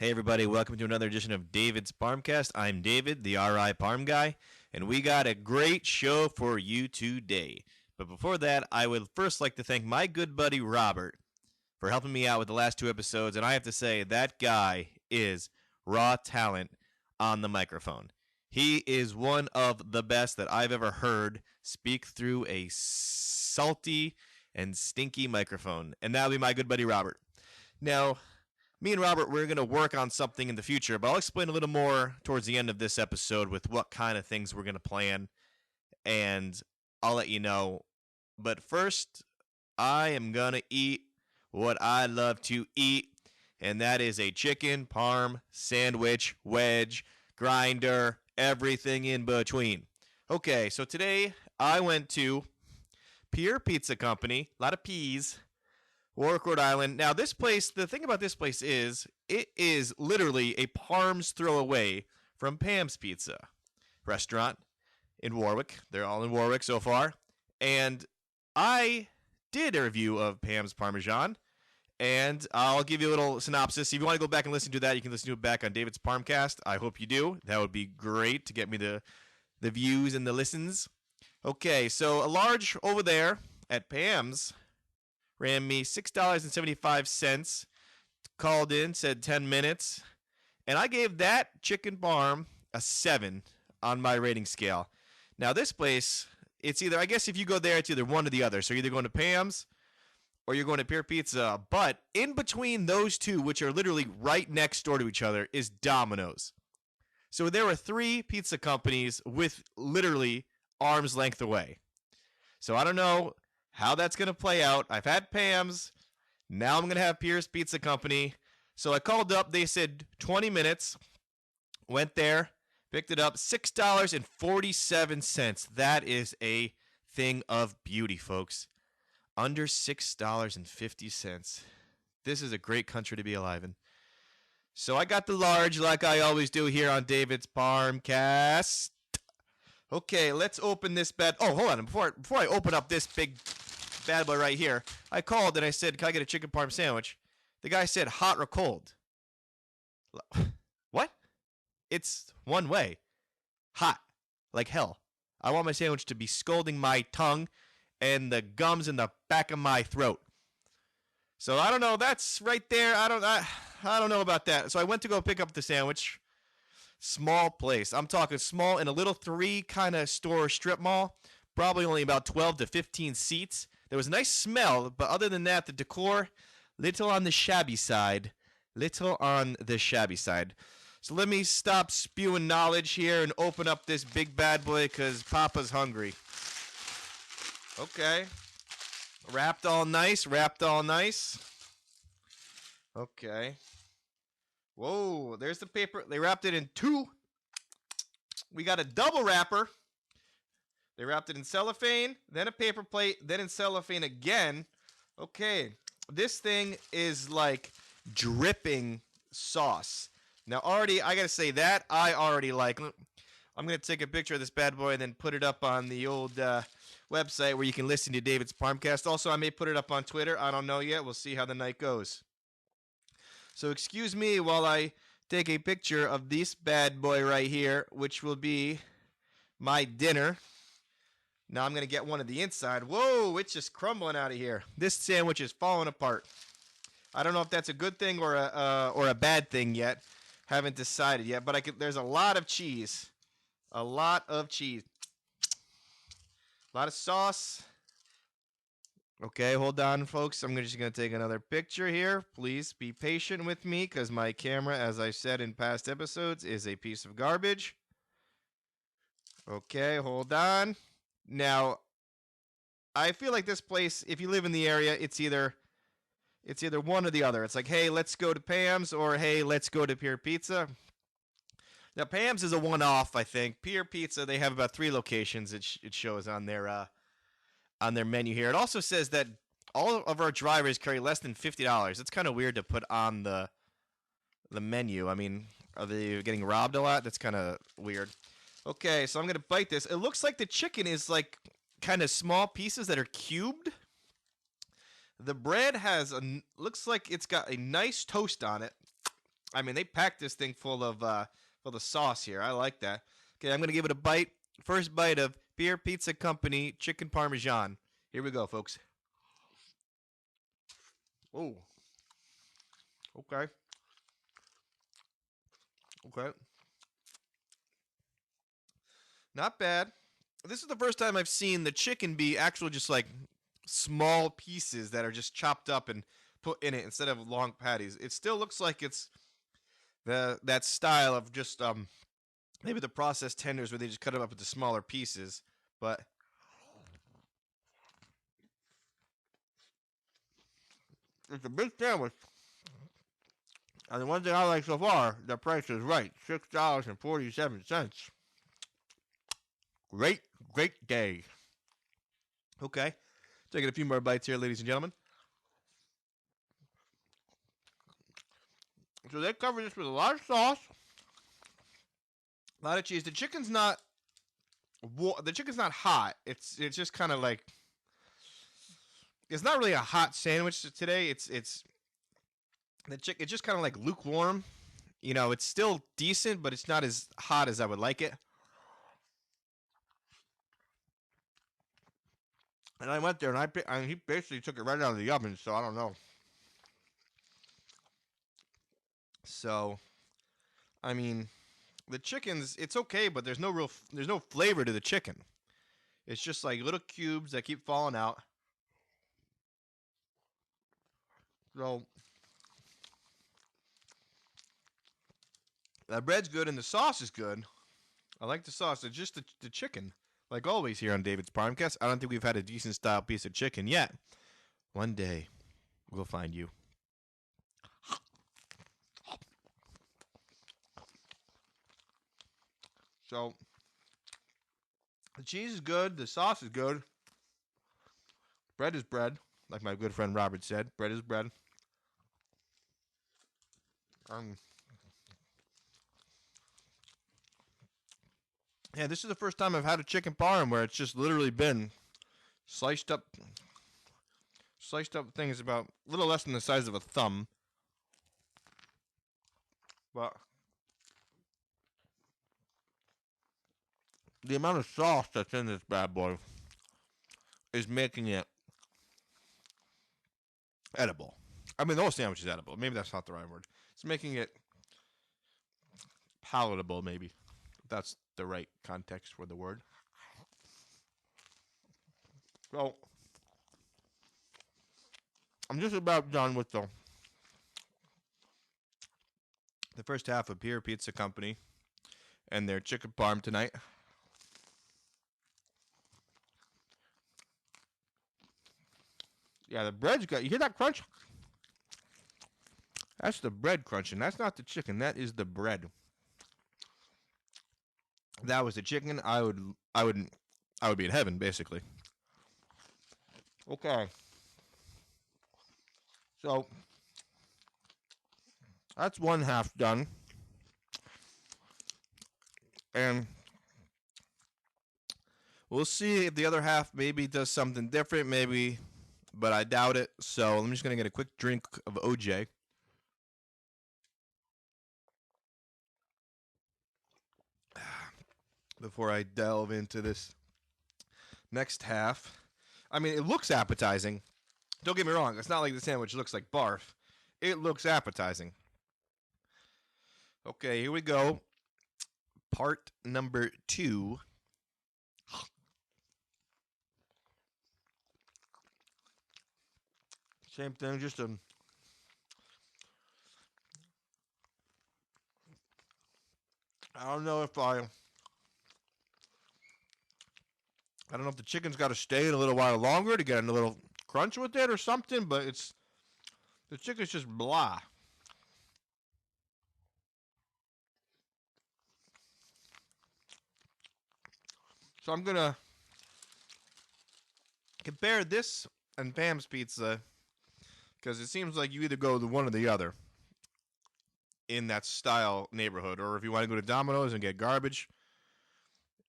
Hey everybody, welcome to another edition of David's Parmcast. I'm David, the RI Parm guy, and we got a great show for you today. But before that, I would first like to thank my good buddy Robert for helping me out with the last two episodes, and I have to say that guy is raw talent on the microphone. He is one of the best that I've ever heard speak through a salty and stinky microphone, and that'll be my good buddy Robert. Now, me and Robert, we're going to work on something in the future, but I'll explain a little more towards the end of this episode with what kind of things we're going to plan, and I'll let you know. But first, I am going to eat what I love to eat, and that is a chicken parm sandwich, wedge, grinder, everything in between. Okay, so today I went to Pier Pizza Company, a lot of P's, Warwick, Rhode Island. Now, this place, the thing about this place is, it is literally a Parm's throw away from Pam's Pizza restaurant in Warwick. They're all in Warwick so far. And I did a review of Pam's Parmesan, and I'll give you a little synopsis. If you want to go back and listen to that, you can listen to it back on David's Parmcast. I hope you do. That would be great to get me the views and the listens. Okay, so a large over there at Pam's ran me $6.75, called in, said 10 minutes, and I gave that chicken parm a 7 on my rating scale. Now, this place, it's either, I guess if you go there, it's either one or the other. So you're either going to Pam's or you're going to Pier Pizza. But in between those two, which are literally right next door to each other, is Domino's. So there were 3 pizza companies with literally arm's length away. So I don't know how that's going to play out. I've had Pam's. Now I'm going to have Pier's Pizza Company. So I called up. They said 20 minutes. Went there. Picked it up. $6.47. That is a thing of beauty, folks. Under $6.50. This is a great country to be alive in. So I got the large like I always do here on David's Parmcast. Okay, let's open this bad. Oh, hold on. Before I open up this big bad boy right here, I called and I said, "Can I get a chicken parm sandwich?" The guy said, "Hot or cold?" What? It's one way. Hot. Like hell. I want my sandwich to be scalding my tongue and the gums in the back of my throat. So I don't know. That's right there. I don't know about that. So I went to go pick up the sandwich. Small place. I'm talking small in a little 3 kind of store strip mall. Probably only about 12 to 15 seats. There was a nice smell, but other than that, the decor, little on the shabby side. Little on the shabby side. So let me stop spewing knowledge here and open up this big bad boy because Papa's hungry. Okay. Wrapped all nice. Okay. Whoa, there's the paper. They wrapped it in 2. We got a double wrapper. They wrapped it in cellophane, then a paper plate, then in cellophane again. Okay, this thing is like dripping sauce. Now, already, I got to say that I already like. I'm going to take a picture of this bad boy and then put it up on the old website where you can listen to David's Parmcast. Also, I may put it up on Twitter. I don't know yet. We'll see how the night goes. So excuse me while I take a picture of this bad boy right here, which will be my dinner. Now I'm going to get one of the inside. Whoa, it's just crumbling out of here. This sandwich is falling apart. I don't know if that's a good thing or a bad thing yet. Haven't decided yet, but there's a lot of cheese. A lot of cheese. A lot of sauce. Okay, hold on, folks. I'm just going to take another picture here. Please be patient with me because my camera, as I've said in past episodes, is a piece of garbage. Okay, hold on. Now, I feel like this place, if you live in the area, it's either one or the other. It's like, hey, let's go to Pam's, or hey, let's go to Pier Pizza. Now, Pam's is a one-off, I think. Pier Pizza, they have about 3 locations. It shows on their menu here. It also says that all of our drivers carry less than $50. It's kind of weird to put on the menu. I mean, are they getting robbed a lot? That's kind of weird. Okay, so I'm going to bite this. It looks like the chicken is like kind of small pieces that are cubed. The bread looks like it's got a nice toast on it. I mean, they packed this thing full of sauce here. I like that. Okay, I'm gonna give it a bite. First bite of Pier Pizza Company chicken parmesan. Here we go, folks. Oh, okay, okay, not bad. This is the first time I've seen the chicken be actually just like small pieces that are just chopped up and put in it instead of long patties. It still looks like it's that style of just maybe the processed tenders where they just cut them up into smaller pieces. But it's a big sandwich. And the one thing I like so far, the price is right. $6.47. Great, great day. Okay. Taking a few more bites here, ladies and gentlemen. So they cover this with a lot of sauce, a lot of cheese. The chicken's not hot. It's just kind of like it's not really a hot sandwich today. It's it's just kind of like lukewarm. You know, it's still decent, but it's not as hot as I would like it. And I went there and he basically took it right out of the oven. So I don't know. So I mean, the chicken's it's okay, but there's no flavor to the chicken. It's just like little cubes that keep falling out. So the bread's good and the sauce is good. I like the sauce. It's just the chicken. Like always here on David's Parmcast, I don't think we've had a decent style piece of chicken yet. One day, we'll find you. So the cheese is good. The sauce is good. Bread is bread, like my good friend Robert said. Bread is bread. Um, yeah, this is the first time I've had a chicken parm where it's just literally been sliced up, sliced up things about a little less than the size of a thumb. But the amount of sauce that's in this bad boy is making it edible. I mean, the whole sandwich is edible. Maybe that's not the right word. It's making it palatable, maybe. That's the right context for the word. So, I'm just about done with the first half of Pier Pizza Company and their chicken parm tonight. Yeah, the bread's got. You hear that crunch? That's the bread crunching. That's not the chicken. That is the bread. If that was the chicken, I would be in heaven, basically. Okay. So that's one half done. And we'll see if the other half maybe does something different, maybe, but I doubt it. So I'm just going to get a quick drink of OJ. Before I delve into this next half. I mean, it looks appetizing. Don't get me wrong. It's not like the sandwich looks like barf. It looks appetizing. Okay, here we go. Part number 2. Same thing, just a. I don't know if I. I don't know if the chicken's got to stay in a little while longer to get a little crunch with it or something, but it's. The chicken's just blah. So I'm going to compare this and Pam's Pizza because it seems like you either go the one or the other in that style neighborhood, or if you want to go to Domino's and get garbage,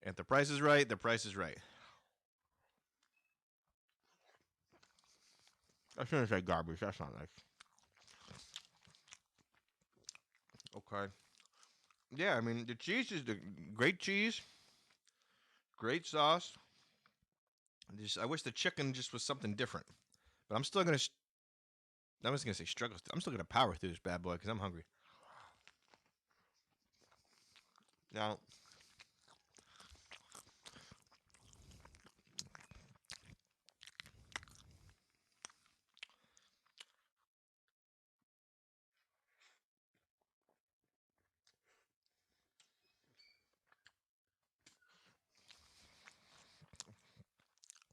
if the price is right, the price is right. I shouldn't say garbage. That's not nice. Okay. Yeah, I mean the cheese is the great cheese, great sauce. I wish the chicken just was something different. But I'm still gonna. I was gonna say struggle. I'm still gonna power through this bad boy because I'm hungry. Now,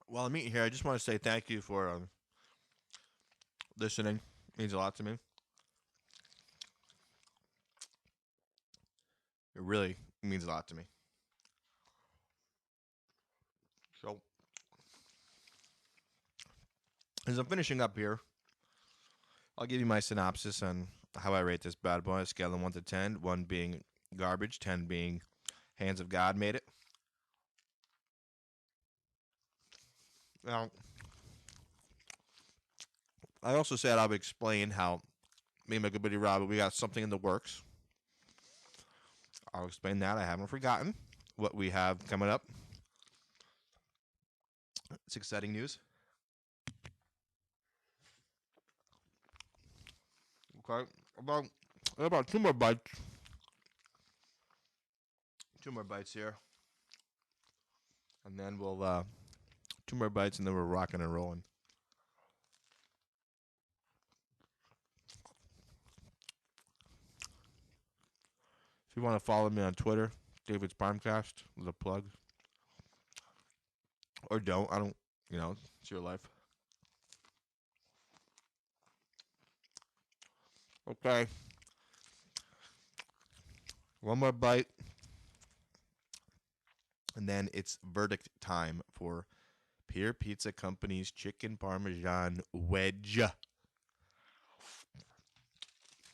while I'm eating here, I just want to say thank you for listening. It means a lot to me. It really means a lot to me. So, as I'm finishing up here, I'll give you my synopsis on how I rate this bad boy. Scale of 1 to 10. 1 being garbage, 10 being hands of God made it. Now, I also said I would explain how me and my good buddy Rob, we got something in the works. I'll explain that. I haven't forgotten what we have coming up. It's exciting news. Okay, about 2 more bites. 2 more bites here, and then we'll 2 more bites, and then we're rocking and rolling. If you want to follow me on Twitter, David's Parmcast, the plug, or don't. I don't. It's your life. Okay. 1 more bite, and then it's verdict time for Pier Pizza Company's Chicken Parmesan Wedge.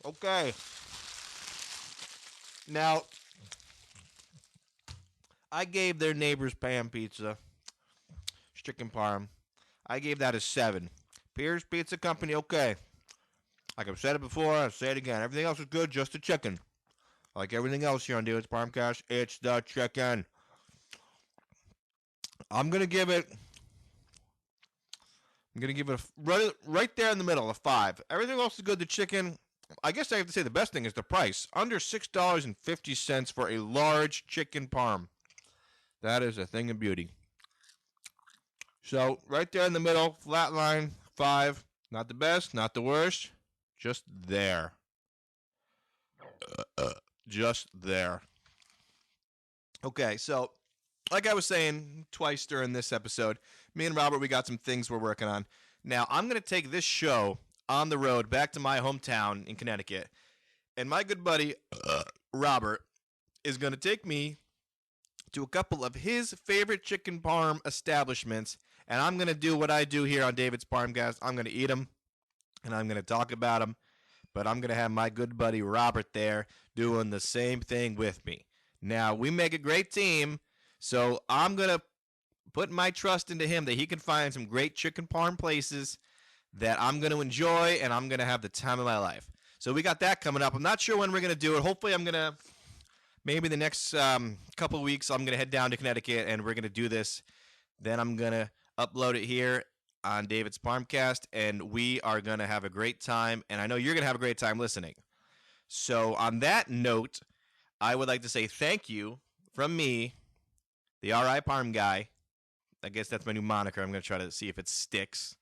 Okay. Now, I gave their neighbor's Pan Pizza, Chicken Parm, I gave that a 7. Pier's Pizza Company, okay. Like I've said it before, I'll say it again. Everything else is good, just the chicken. Like everything else here on David's Parmcast, it's the chicken. I'm gonna give it right there in the middle, a 5. Everything else is good. The chicken, I guess I have to say the best thing is the price. Under $6.50 for a large chicken parm. That is a thing of beauty. So right there in the middle, flat line, 5. Not the best, not the worst, just there. Just there. Okay, so like I was saying twice during this episode, me and Robert, we got some things we're working on. Now, I'm going to take this show on the road back to my hometown in Connecticut, and my good buddy, Robert, is going to take me to a couple of his favorite chicken parm establishments, and I'm going to do what I do here on David's Parmcast. I'm going to eat them, and I'm going to talk about them, but I'm going to have my good buddy Robert there doing the same thing with me. Now, we make a great team, so I'm going to put my trust into him that he can find some great chicken parm places that I'm going to enjoy, and I'm going to have the time of my life. So we got that coming up. I'm not sure when we're going to do it. Hopefully I'm going to, maybe the next couple of weeks, I'm going to head down to Connecticut, and we're going to do this. Then I'm going to upload it here on David's Parmcast, and we are going to have a great time, and I know you're going to have a great time listening. So on that note, I would like to say thank you from me, the R.I. Parm guy. I guess that's my new moniker. I'm going to try to see if it sticks.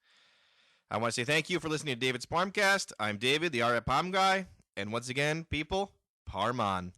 I want to say thank you for listening to David's Parmcast. I'm David, the R.I. Parm guy. And once again, people, Parm on.